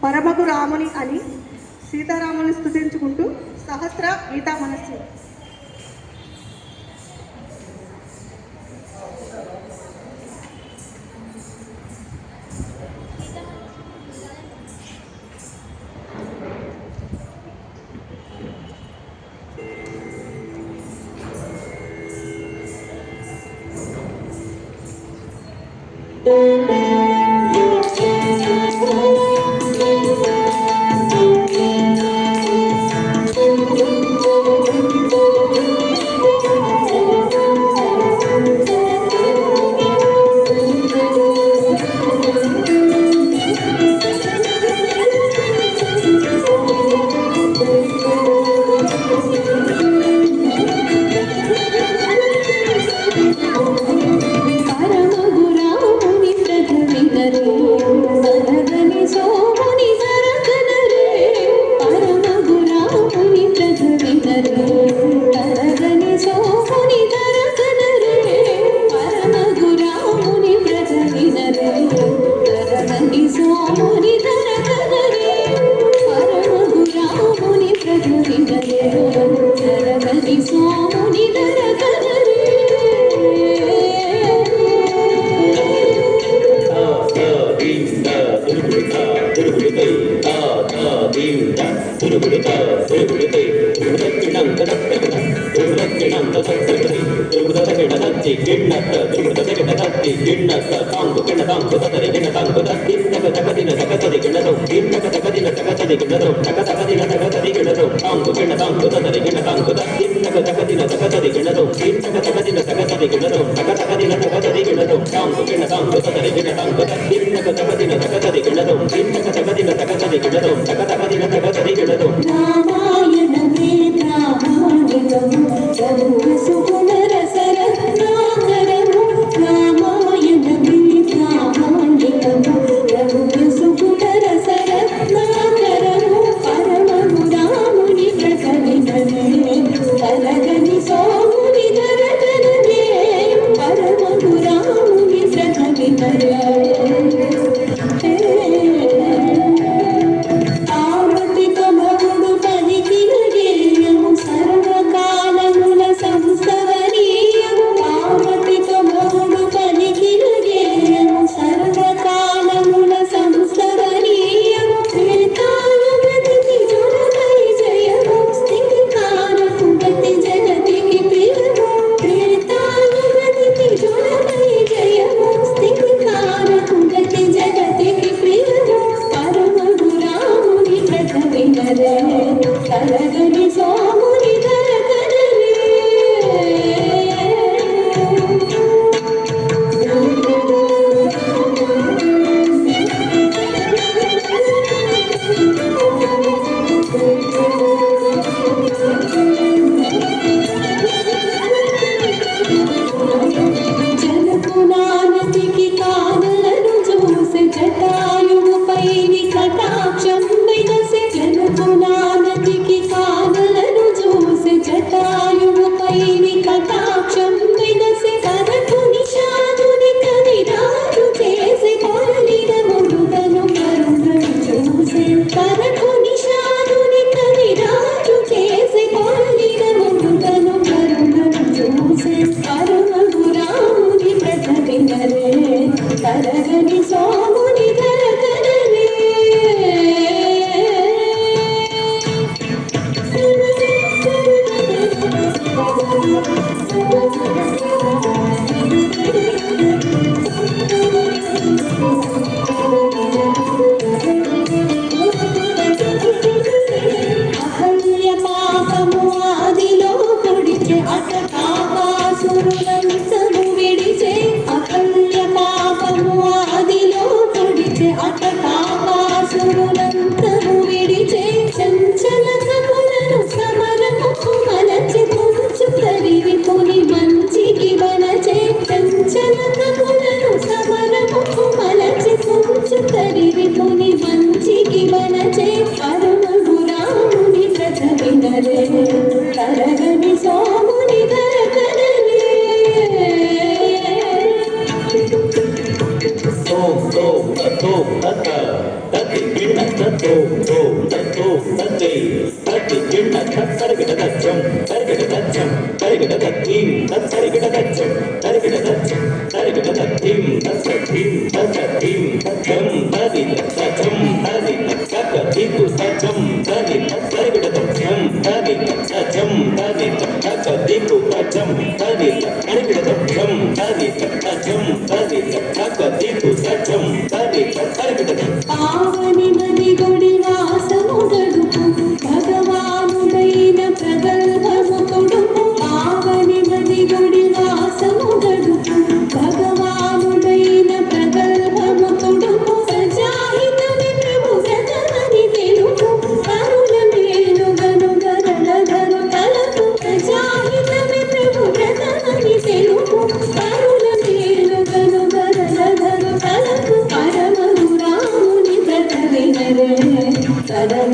పరమగు రాముని అని సీతారాముని స్తుతించుకుంటూ సహస్ర గీతా మనస్సు. ఆ గిన్న తతో తో తతో తతే తతి గిన్న తరిగిడ తచ్చం తరిగిడ తచ్చం తరిగిడ తత్తీం తరిగిడ తచ్చం తరిగిడ తచ్చం తరిగిడ తత్తీం తత్తీం తత్తీం తచ్చం తది తచ్చం తది తచ్చక దీపు తచ్చం తది తరిగిడ తచ్చం తది తచ్చం తది తచ్చక దీపు తచ్చం తది తరిగిడ తచ్చం తది తచ్చం తది తచ్చక దీపు తచ్చం తది తరిగిడ పావని నది గొడి వాసము గడుపు భగవానుడైన ప్రగల్భము కొడుకు పావని నది గొడి వాసము గడుపు భగవానుడైన ప్రగల్భము కొడుకు సజాహితమి ప్రభు వ్రతమని తెలుపు కరుణ మేలుగను గరళధరు తలపు సజాహితమి ప్రభు వ్రతమని తెలుపు కరుణ మేలుగను గరళధరు తలపు పరమగు రాముని వ్రత వినరే సరళ